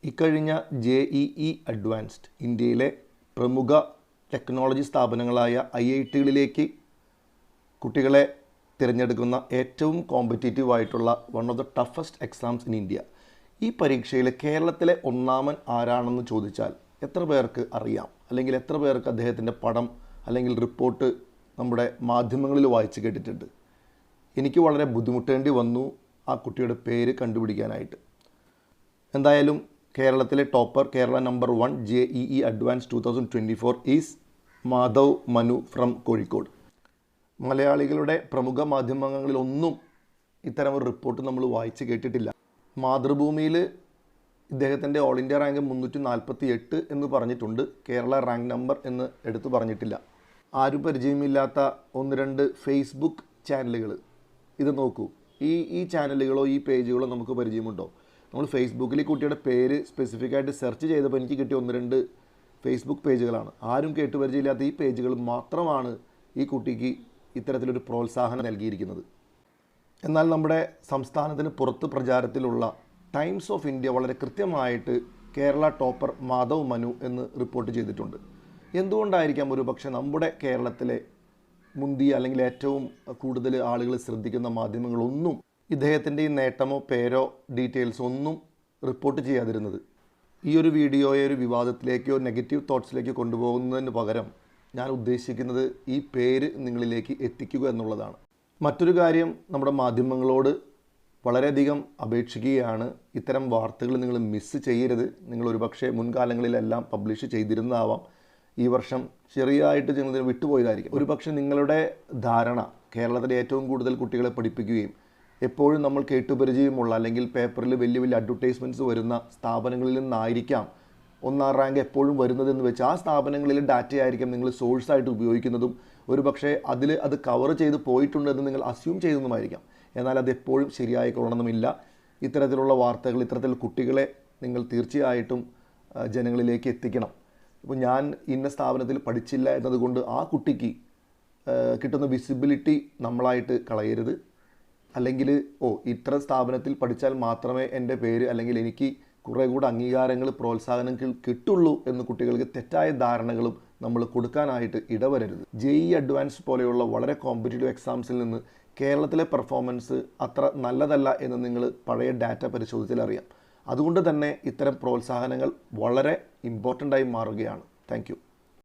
ഇക്കഴിഞ്ഞ JEE advanced ഇന്ത്യയിലെ പ്രമുഖ ടെക്നോളജി സ്ഥാപനങ്ങളായ IITകളിലേക്ക് കുട്ടികളെ തിരഞ്ഞെടുക്കുന്ന ഏറ്റവും കോമ്പറ്റീറ്റീവ് ആയിട്ടുള്ള one of the toughest exams in India. ഈ പരീക്ഷയിൽ കേരളത്തിലെ ഒന്നാമൻ ആരാണെന്ന് ചോദിച്ചാൽ എത്ര പേർക്ക് അറിയാം, അല്ലെങ്കിൽ എത്ര പേർക്ക് അദ്ദേഹത്തിൻ്റെ പടം അല്ലെങ്കിൽ റിപ്പോർട്ട് നമ്മുടെ മാധ്യമങ്ങളിൽ വായിച്ച് കേട്ടിട്ടുണ്ട്? എനിക്ക് വളരെ ബുദ്ധിമുട്ടേണ്ടി വന്നു ആ കുട്ടിയുടെ പേര് കണ്ടുപിടിക്കാനായിട്ട്. എന്തായാലും കേരളത്തിലെ topper, Kerala number 1 JEE advance 2024 is Madhav Manu from Kozhikode. മലയാളികളുടെ പ്രമുഖ മാധ്യമങ്ങളിലൊന്നും ഇത്തരം ഒരു റിപ്പോർട്ട് നമ്മൾ വായിച്ച് കേട്ടിട്ടില്ല. മാതൃഭൂമിയിൽ ഇദ്ദേഹത്തിൻ്റെ ഓൾ ഇന്ത്യ റാങ്ക് 348 എന്ന് പറഞ്ഞിട്ടുണ്ട്, കേരള റാങ്ക് നമ്പർ എന്ന് എടുത്തു പറഞ്ഞിട്ടില്ല. ആരും പരിചയമില്ലാത്ത 1-2 ഫേസ്ബുക്ക് ചാനലുകൾ, ഇത് നോക്കൂ. ഈ ചാനലുകളോ ഈ പേജുകളോ നമുക്ക് പരിചയമുണ്ടോ? നമ്മൾ ഫേസ്ബുക്കിൽ കുട്ടിയുടെ പേര് സ്പെസിഫിക് ആയിട്ട് സെർച്ച് ചെയ്തപ്പോൾ എനിക്ക് കിട്ടിയ 1-2 ഫേസ്ബുക്ക് പേജുകളാണ്. ആരും കേട്ടുപരിചയമില്ലാത്ത ഈ പേജുകൾ മാത്രമാണ് ഈ കുട്ടിക്ക് ഇത്തരത്തിലൊരു പ്രോത്സാഹനം നൽകിയിരിക്കുന്നത്. എന്നാൽ നമ്മുടെ സംസ്ഥാനത്തിന് പുറത്ത് പ്രചാരത്തിലുള്ള ടൈംസ് ഓഫ് ഇന്ത്യ വളരെ കൃത്യമായിട്ട് കേരള ടോപ്പർ മാധവ് മനു എന്ന് റിപ്പോർട്ട് ചെയ്തിട്ടുണ്ട്. എന്തുകൊണ്ടായിരിക്കാം ഒരുപക്ഷെ നമ്മുടെ കേരളത്തിലെ മുന്തിയ അല്ലെങ്കിൽ ഏറ്റവും കൂടുതൽ ആളുകൾ ശ്രദ്ധിക്കുന്ന മാധ്യമങ്ങളൊന്നും ഇദ്ദേഹത്തിൻ്റെ ഈ നേട്ടമോ പേരോ ഡീറ്റെയിൽസോ ഒന്നും റിപ്പോർട്ട് ചെയ്യാതിരുന്നത്? ഈ ഒരു വീഡിയോയെ ഒരു വിവാദത്തിലേക്കോ നെഗറ്റീവ് തോട്ട്സിലേക്കോ കൊണ്ടുപോകുന്നതിന് പകരം ഞാൻ ഉദ്ദേശിക്കുന്നത് ഈ പേര് നിങ്ങളിലേക്ക് എത്തിക്കുക എന്നുള്ളതാണ്. മറ്റൊരു കാര്യം, നമ്മുടെ മാധ്യമങ്ങളോട് വളരെയധികം അപേക്ഷിക്കുകയാണ്, ഇത്തരം വാർത്തകൾ നിങ്ങൾ മിസ് ചെയ്യരുത്. നിങ്ങൾ ഒരുപക്ഷെ മുൻകാലങ്ങളിലെല്ലാം പബ്ലിഷ് ചെയ്തിരുന്നതാവാം, ഈ വർഷം ചെറിയതായിട്ട് നിങ്ങൾ വിട്ടുപോയതായിരിക്കും. ഒരുപക്ഷെ നിങ്ങളുടെ ധാരണ കേരളത്തിലെ ഏറ്റവും കൂടുതൽ കുട്ടികളെ പഠിപ്പിക്കുകയും എപ്പോഴും നമ്മൾ കേട്ടുപരിചയമുള്ള അല്ലെങ്കിൽ പേപ്പറിൽ വലിയ വലിയ അഡ്വർടൈസ്മെൻറ്റ്സ് വരുന്ന സ്ഥാപനങ്ങളിൽ നിന്നായിരിക്കാം 1ാം റാങ്ക് എപ്പോഴും വരുന്നതെന്ന് വെച്ച് ആ സ്ഥാപനങ്ങളിലെ ഡാറ്റയായിരിക്കും നിങ്ങൾ സോഴ്സായിട്ട് ഉപയോഗിക്കുന്നതും ഒരുപക്ഷെ അത് കവർ ചെയ്ത് പോയിട്ടുണ്ടെന്ന് നിങ്ങൾ അസ്യൂം ചെയ്തെന്നുമായിരിക്കാം. എന്നാൽ അത് എപ്പോഴും ശരിയായിക്കൊള്ളണമെന്നില്ല. ഇത്തരത്തിലുള്ള വാർത്തകൾ, ഇത്തരത്തിലുള്ള കുട്ടികളെ നിങ്ങൾ തീർച്ചയായിട്ടും ജനങ്ങളിലേക്ക് എത്തിക്കണം. ഇപ്പോൾ ഞാൻ ഇന്ന സ്ഥാപനത്തിൽ പഠിച്ചില്ല എന്നതുകൊണ്ട് ആ കുട്ടിക്ക് കിട്ടുന്ന വിസിബിലിറ്റി നമ്മളായിട്ട് കളയരുത്. അല്ലെങ്കിൽ ഇത്ര സ്ഥാപനത്തിൽ പഠിച്ചാൽ മാത്രമേ എൻ്റെ പേര് അല്ലെങ്കിൽ എനിക്ക് കുറേ കൂടെ അംഗീകാരങ്ങൾ, പ്രോത്സാഹനങ്ങൾ കിട്ടുള്ളൂ എന്ന് കുട്ടികൾക്ക് തെറ്റായ ധാരണകളും നമ്മൾ കൊടുക്കാനായിട്ട് ഇടവരരുത്. JEE അഡ്വാൻസ് പോലെയുള്ള വളരെ കോമ്പറ്റീറ്റീവ് എക്സാംസിൽ നിന്ന് കേരളത്തിലെ പെർഫോമൻസ് അത്ര നല്ലതല്ല എന്ന് നിങ്ങൾ പഴയ ഡാറ്റ പരിശോധിച്ചാൽ അറിയാം. അതുകൊണ്ട് തന്നെ ഇത്തരം പ്രോത്സാഹനങ്ങൾ വളരെ ഇമ്പോർട്ടൻ്റായി മാറുകയാണ്. Thank you.